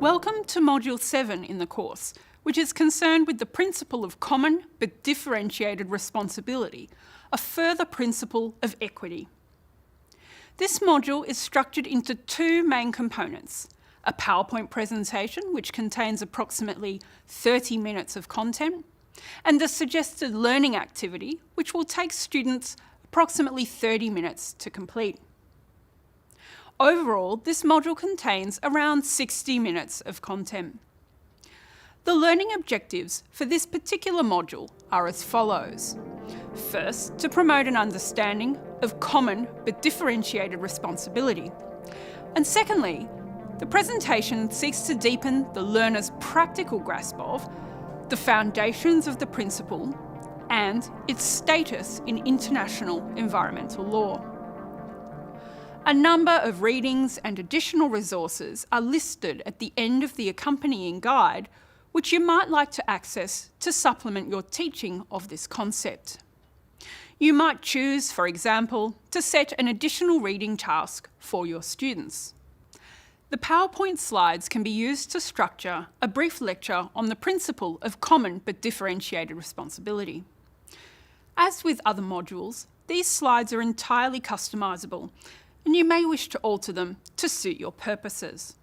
Welcome to Module 7 in the course, which is concerned with the principle of common but differentiated responsibility, a further principle of equity. This module is structured into two main components: a PowerPoint presentation, which contains approximately 30 minutes of content, and a suggested learning activity, which will take students approximately 30 minutes to complete. Overall, this module contains around 60 minutes of content. The learning objectives for this particular module are as follows. First, to promote an understanding of common but differentiated responsibility. And secondly, the presentation seeks to deepen the learner's practical grasp of the foundations of the principle and its status in international environmental law. A number of readings and additional resources are listed at the end of the accompanying guide, which you might like to access to supplement your teaching of this concept. You might choose, for example, to set an additional reading task for your students. The PowerPoint slides can be used to structure a brief lecture on the principle of common but differentiated responsibility. As with other modules, these slides are entirely customisable, and you may wish to alter them to suit your purposes.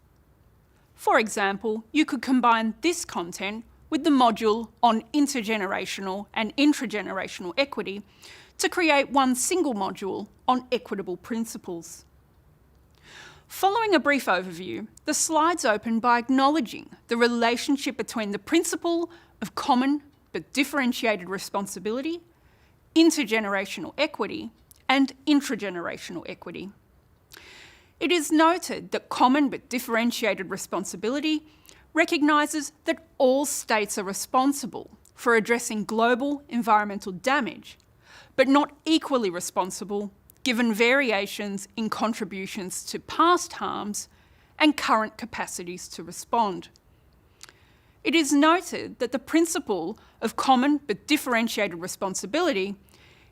For example, you could combine this content with the module on intergenerational and intragenerational equity to create one single module on equitable principles. Following a brief overview, the slides open by acknowledging the relationship between the principle of common but differentiated responsibility, intergenerational equity, and intragenerational equity. It is noted that common but differentiated responsibility recognises that all states are responsible for addressing global environmental damage, but not equally responsible given variations in contributions to past harms and current capacities to respond. It is noted that the principle of common but differentiated responsibility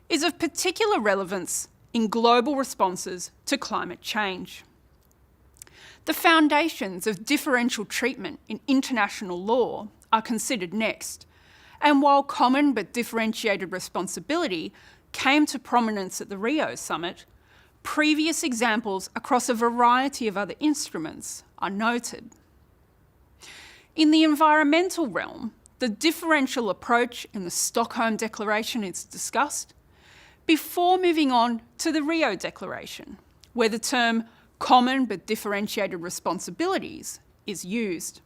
is of particular relevance in global responses to climate change. The foundations of differential treatment in international law are considered next, and while common but differentiated responsibility came to prominence at the Rio Summit, previous examples across a variety of other instruments are noted. In the environmental realm, the differential approach in the Stockholm Declaration is discussed, before moving on to the Rio Declaration, where the term common but differentiated responsibilities is used.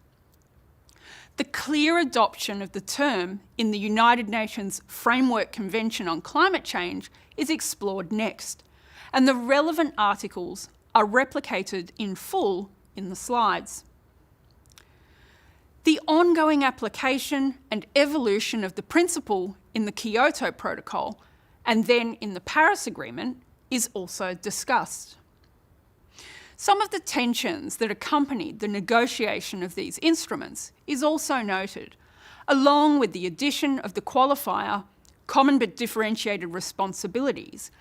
The clear adoption of the term in the United Nations Framework Convention on Climate Change is explored next, and the relevant articles are replicated in full in the slides. The ongoing application and evolution of the principle in the Kyoto Protocol and then in the Paris Agreement is also discussed. Some of the tensions that accompanied the negotiation of these instruments is also noted, along with the addition of the qualifier common but differentiated responsibilities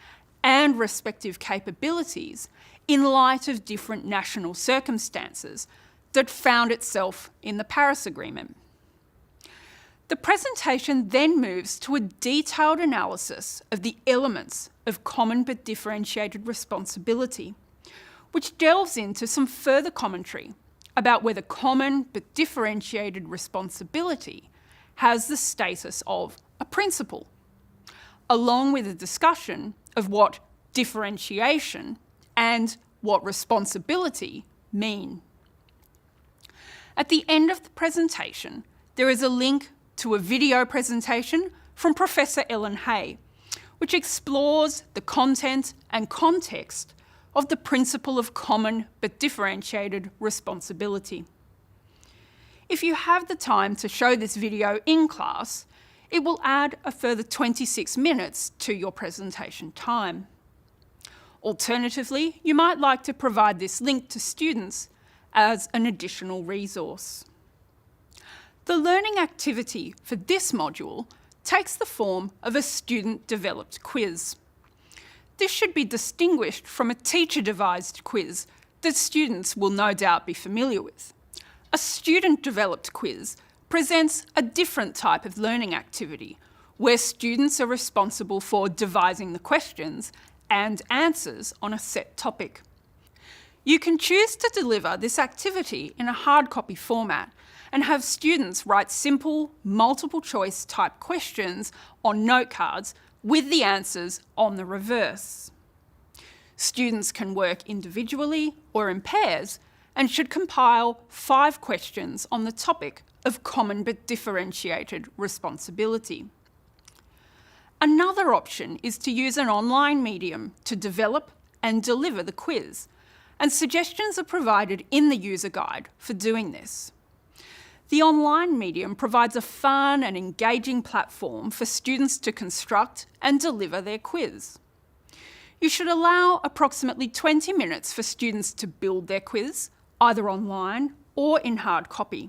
and respective capabilities in light of different national circumstances that found itself in the Paris Agreement. The presentation then moves to a detailed analysis of the elements of common but differentiated responsibility, which delves into some further commentary about whether common but differentiated responsibility has the status of a principle, along with a discussion of what differentiation and what responsibility mean. At the end of the presentation, there is a link to a video presentation from Professor Ellen Hay, which explores the content and context of the principle of common but differentiated responsibility. If you have the time to show this video in class, it will add a further 26 minutes to your presentation time. Alternatively, you might like to provide this link to students as an additional resource. The learning activity for this module takes the form of a student-developed quiz. This should be distinguished from a teacher-devised quiz that students will no doubt be familiar with. A student-developed quiz presents a different type of learning activity, where students are responsible for devising the questions and answers on a set topic. You can choose to deliver this activity in a hard copy format and have students write simple, multiple choice type questions on note cards with the answers on the reverse. Students can work individually or in pairs and should compile 5 questions on the topic of common but differentiated responsibility. Another option is to use an online medium to develop and deliver the quiz, and suggestions are provided in the user guide for doing this. The online medium provides a fun and engaging platform for students to construct and deliver their quiz. You should allow approximately 20 minutes for students to build their quiz, either online or in hard copy.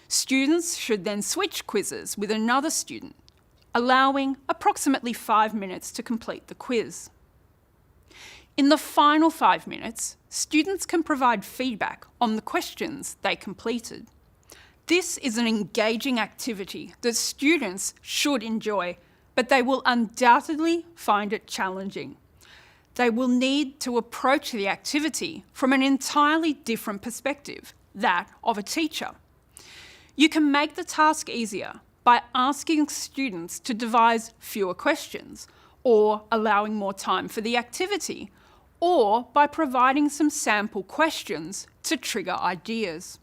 Students should then switch quizzes with another student, allowing approximately 5 minutes to complete the quiz. In the final 5 minutes, students can provide feedback on the questions they completed. This is an engaging activity that students should enjoy, but they will undoubtedly find it challenging. They will need to approach the activity from an entirely different perspective, that of a teacher. You can make the task easier by asking students to devise fewer questions, or allowing more time for the activity, or by providing some sample questions to trigger ideas.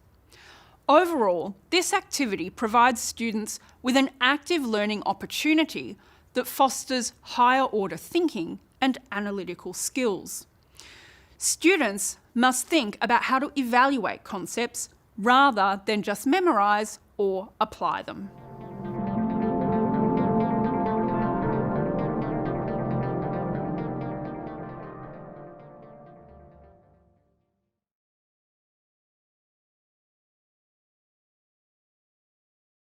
Overall, this activity provides students with an active learning opportunity that fosters higher order thinking and analytical skills. Students must think about how to evaluate concepts rather than just memorise or apply them.